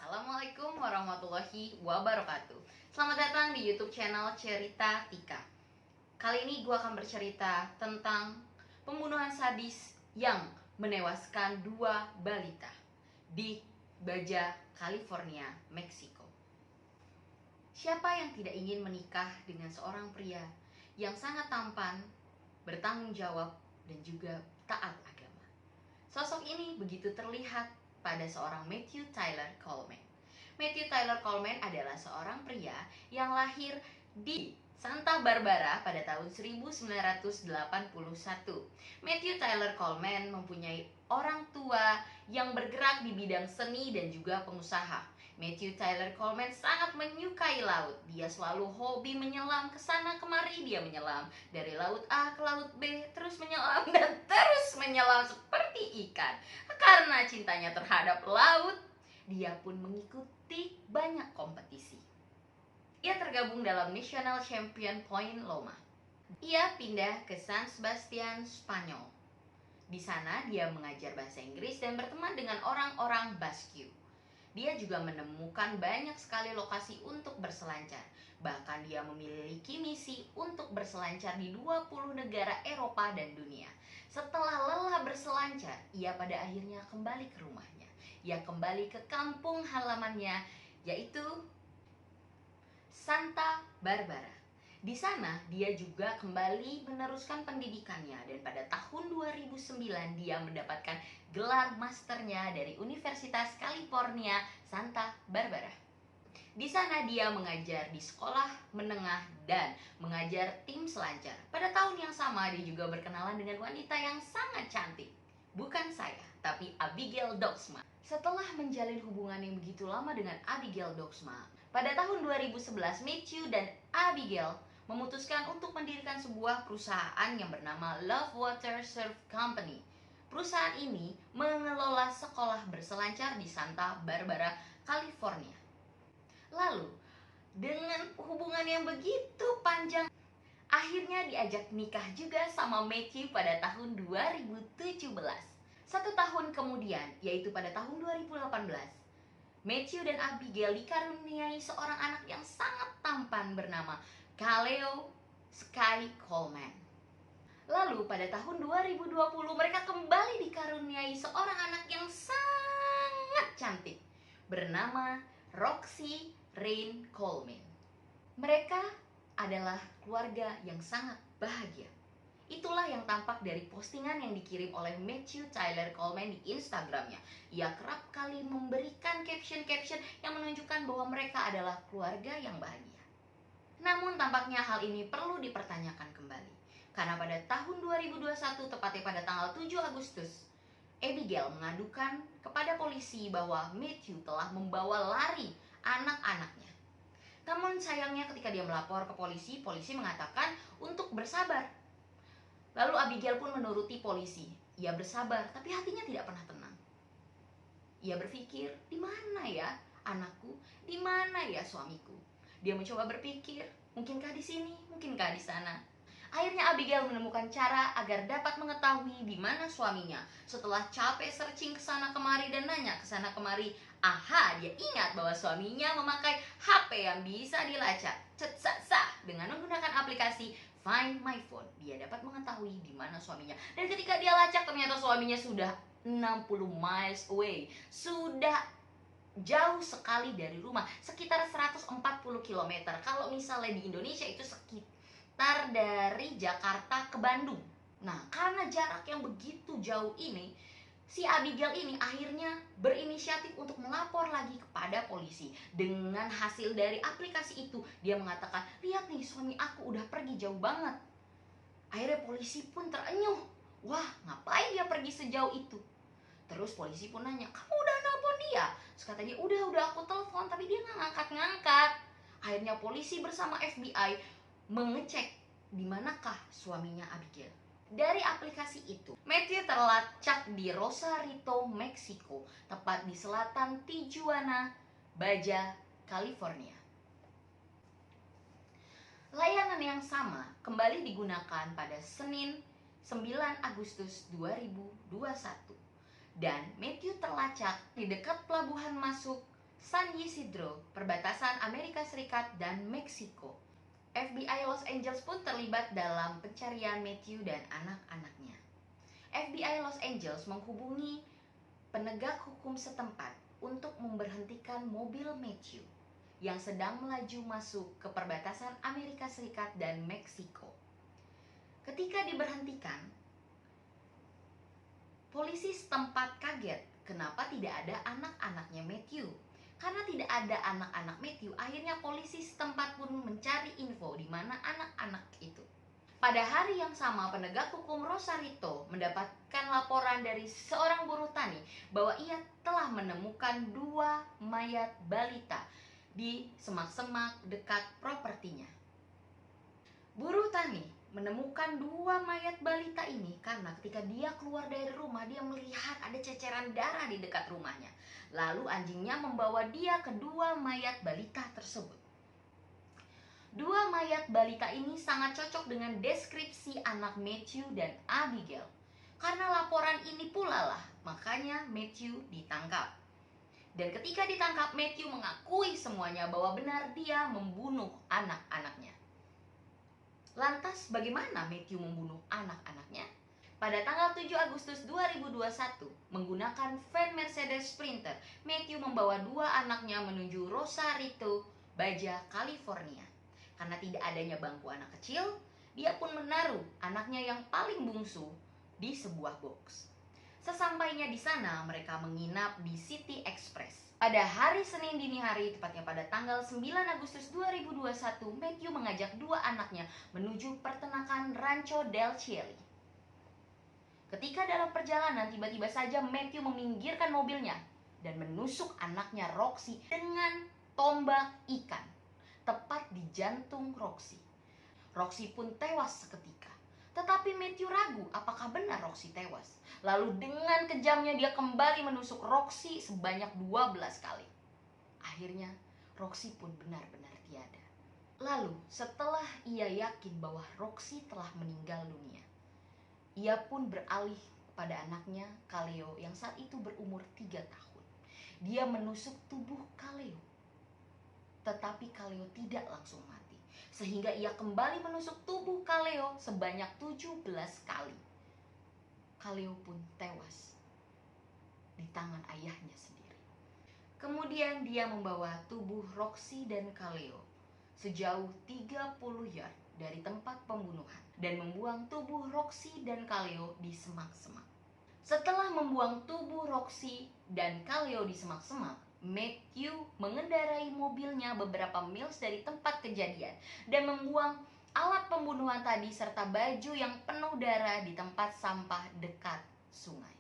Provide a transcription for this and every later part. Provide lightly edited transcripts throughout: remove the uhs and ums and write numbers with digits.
Assalamualaikum warahmatullahi wabarakatuh. Selamat datang di YouTube channel Cerita Tika. Kali ini gue akan bercerita tentang pembunuhan sadis yang menewaskan dua balita di Baja, California, Meksiko. Siapa yang tidak ingin menikah dengan seorang pria yang sangat tampan, bertanggung jawab, dan juga taat agama? Sosok ini begitu terlihat pada seorang Matthew Tyler Coleman. Matthew Tyler Coleman adalah seorang pria yang lahir di Santa Barbara pada tahun 1981. Matthew Tyler Coleman mempunyai orang tua yang bergerak di bidang seni dan juga pengusaha. Matthew Tyler Coleman sangat menyukai laut. Dia selalu hobi menyelam ke sana kemari. Dia menyelam dari laut A ke laut B, terus menyelam dan terus menyelam seperti ikan. Karena cintanya terhadap laut, dia pun mengikuti banyak kompetisi. Ia tergabung dalam National Champion Point Loma. Ia pindah ke San Sebastian, Spanyol. Di sana dia mengajar bahasa Inggris dan berteman dengan orang-orang Basque. Dia juga menemukan banyak sekali lokasi untuk berselancar. Bahkan dia memiliki misi untuk berselancar di 20 negara Eropa dan dunia. Setelah lelah berselancar, ia pada akhirnya kembali ke rumahnya. Ia kembali ke kampung halamannya, yaitu Santa Barbara. Di sana dia juga kembali meneruskan pendidikannya dan pada tahun 2009 dia mendapatkan gelar masternya dari Universitas California Santa Barbara. Di sana dia mengajar di sekolah menengah dan mengajar tim selancar. Pada tahun yang sama dia juga berkenalan dengan wanita yang sangat cantik. Bukan saya, tapi Abigail Dogsma. Setelah menjalin hubungan yang begitu lama dengan Abigail Dogsma, pada tahun 2011 Matthew dan Abigail memutuskan untuk mendirikan sebuah perusahaan yang bernama Love Water Surf Company. Perusahaan ini mengelola sekolah berselancar di Santa Barbara, California. Lalu, dengan hubungan yang begitu panjang, akhirnya diajak nikah juga sama Matthew pada tahun 2017. 1 tahun kemudian, yaitu pada tahun 2018, Matthew dan Abigail dikaruniai seorang anak yang sangat tampan bernama Kaleo Sky Coleman. Lalu pada tahun 2020 mereka kembali dikaruniai seorang anak yang sangat cantik bernama Roxy Rain Coleman. Mereka adalah keluarga yang sangat bahagia. Itulah yang tampak dari postingan yang dikirim oleh Matthew Tyler Coleman di Instagramnya. Ia kerap kali memberikan caption-caption yang menunjukkan bahwa mereka adalah keluarga yang bahagia. Namun tampaknya hal ini perlu dipertanyakan kembali. Karena pada tahun 2021, tepatnya pada tanggal 7 Agustus, Abigail mengadukan kepada polisi bahwa Matthew telah membawa lari anak-anaknya. Namun sayangnya ketika dia melapor ke polisi, polisi mengatakan untuk bersabar. Lalu Abigail pun menuruti polisi. Ia bersabar, tapi hatinya tidak pernah tenang. Ia berpikir, di mana ya anakku? Di mana ya suamiku? Dia mencoba berpikir, mungkinkah di sini, mungkinkah di sana? Akhirnya Abigail menemukan cara agar dapat mengetahui di mana suaminya. Setelah capek searching ke sana kemari dan nanya ke sana kemari, dia ingat bahwa suaminya memakai HP yang bisa dilacak. Dengan menggunakan aplikasi Find My Phone, dia dapat mengetahui di mana suaminya. Dan ketika dia lacak, ternyata suaminya sudah 60 miles away. Sudah jauh sekali dari rumah, sekitar 140 km. Kalau misalnya di Indonesia itu sekitar dari Jakarta ke Bandung. Nah, karena jarak yang begitu jauh ini, si Abigail ini akhirnya berinisiatif untuk melapor lagi kepada polisi. Dengan hasil dari aplikasi itu, dia mengatakan, lihat nih, suami aku udah pergi jauh banget. Akhirnya polisi pun terenyuh. Wah, ngapain dia pergi sejauh itu? Terus polisi pun nanya, kamu udah nelpon dia? Terus kata dia, udah aku telepon, tapi dia nggak ngangkat-ngangkat. Akhirnya polisi bersama FBI mengecek di manakah suaminya Abigail. Dari aplikasi itu, Matthew terlacak di Rosarito, Meksiko, tepat di selatan Tijuana, Baja, California. Layanan yang sama kembali digunakan pada Senin 9 Agustus 2021. Dan Matthew terlacak di dekat pelabuhan masuk San Isidro, perbatasan Amerika Serikat dan Meksiko. FBI Los Angeles pun terlibat dalam pencarian Matthew dan anak-anaknya. FBI Los Angeles menghubungi penegak hukum setempat untuk memberhentikan mobil Matthew yang sedang melaju masuk ke perbatasan Amerika Serikat dan Meksiko. Ketika diberhentikan, polisi setempat kaget kenapa tidak ada anak-anaknya Matthew. Karena tidak ada anak-anak Matthew, akhirnya polisi setempat pun mencari info di mana anak-anak itu. Pada hari yang sama, penegak hukum Rosarito mendapatkan laporan dari seorang buruh tani bahwa ia telah menemukan 2 mayat balita di semak-semak dekat propertinya. Buruh tani menemukan 2 mayat balita ini karena ketika dia keluar dari rumah, dia melihat ada ceceran darah di dekat rumahnya. Lalu anjingnya membawa dia ke 2 mayat balita tersebut. 2 mayat balita ini sangat cocok dengan deskripsi anak Matthew dan Abigail. Karena laporan ini pula lah, makanya Matthew ditangkap. Dan ketika ditangkap, Matthew mengakui semuanya bahwa benar dia membunuh anak-anaknya. Lantas bagaimana Matthew membunuh anak-anaknya? Pada tanggal 7 Agustus 2021, menggunakan van Mercedes Sprinter, Matthew membawa 2 anaknya menuju Rosarito, Baja, California. Karena tidak adanya bangku anak kecil, dia pun menaruh anaknya yang paling bungsu di sebuah box. Sesampainya di sana, mereka menginap di City Express. Pada hari Senin dini hari, tepatnya pada tanggal 9 Agustus 2021, Matthew mengajak 2 anaknya menuju peternakan Rancho del Cielo. Ketika dalam perjalanan, tiba-tiba saja Matthew meminggirkan mobilnya dan menusuk anaknya Roxy dengan tombak ikan, tepat di jantung Roxy. Roxy pun tewas seketika. Tetapi Matthew ragu apakah benar Roxy tewas. Lalu dengan kejamnya dia kembali menusuk Roxy sebanyak 12 kali. Akhirnya Roxy pun benar-benar tiada. Lalu setelah ia yakin bahwa Roxy telah meninggal dunia, ia pun beralih pada anaknya Kaleo yang saat itu berumur 3 tahun. Dia menusuk tubuh Kaleo. Tetapi Kaleo tidak langsung mati, sehingga ia kembali menusuk tubuh Kaleo sebanyak 17 kali. Kaleo pun tewas di tangan ayahnya sendiri. Kemudian dia membawa tubuh Roxy dan Kaleo sejauh 30 yard dari tempat pembunuhan dan membuang tubuh Roxy dan Kaleo di semak-semak. Setelah membuang tubuh Roxy dan Kaleo di semak-semak, Matthew mengendarai mobilnya beberapa miles dari tempat kejadian dan membuang alat pembunuhan tadi serta baju yang penuh darah di tempat sampah dekat sungai.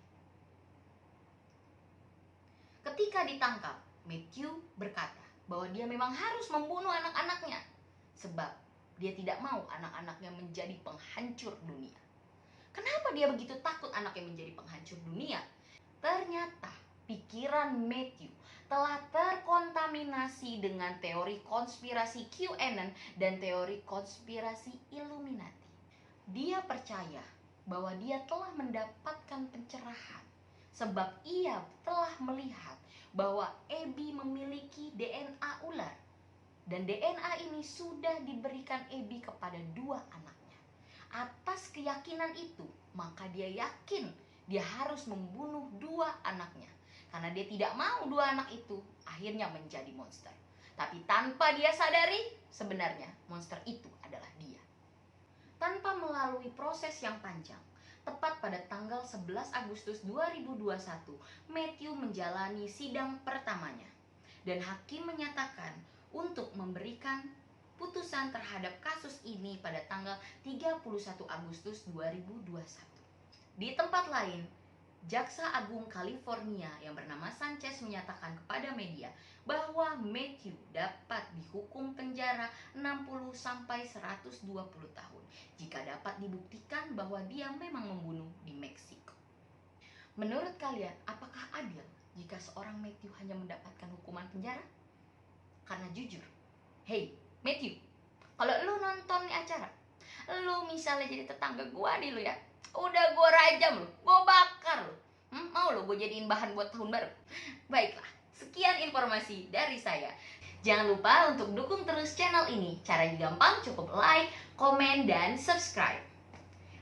Ketika ditangkap, Matthew berkata bahwa dia memang harus membunuh anak-anaknya sebab dia tidak mau anak-anaknya menjadi penghancur dunia. Kenapa dia begitu takut anaknya menjadi penghancur dunia? Ternyata pikiran Matthew telah terkontaminasi dengan teori konspirasi QAnon dan teori konspirasi Illuminati. Dia percaya bahwa dia telah mendapatkan pencerahan sebab ia telah melihat bahwa Abby memiliki DNA ular. Dan DNA ini sudah diberikan Abby kepada 2 anaknya. Atas keyakinan itu, maka dia yakin dia harus membunuh 2 anaknya. Karena dia tidak mau 2 anak itu akhirnya menjadi monster. Tapi tanpa dia sadari, sebenarnya monster itu adalah dia. Tanpa melalui proses yang panjang, tepat pada tanggal 11 Agustus 2021, Matthew menjalani sidang pertamanya. Dan hakim menyatakan untuk memberikan putusan terhadap kasus ini pada tanggal 31 Agustus 2021. Di tempat lain, Jaksa Agung California yang bernama Sanchez menyatakan kepada media bahwa Matthew dapat dihukum penjara 60 sampai 120 tahun jika dapat dibuktikan bahwa dia memang membunuh di Meksiko. Menurut kalian, apakah adil jika seorang Matthew hanya mendapatkan hukuman penjara? Karena jujur, hey Matthew, kalau lu nonton nih acara, lu misalnya jadi tetangga gua nih lu ya, udah gua rajam lu, gua bakar lu. Mau lu gua jadiin bahan buat tahun baru? Baiklah, Sekian informasi dari saya. Jangan lupa untuk dukung terus channel ini. Caranya gampang, cukup like, komen, dan subscribe.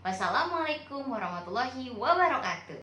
Wassalamualaikum warahmatullahi wabarakatuh.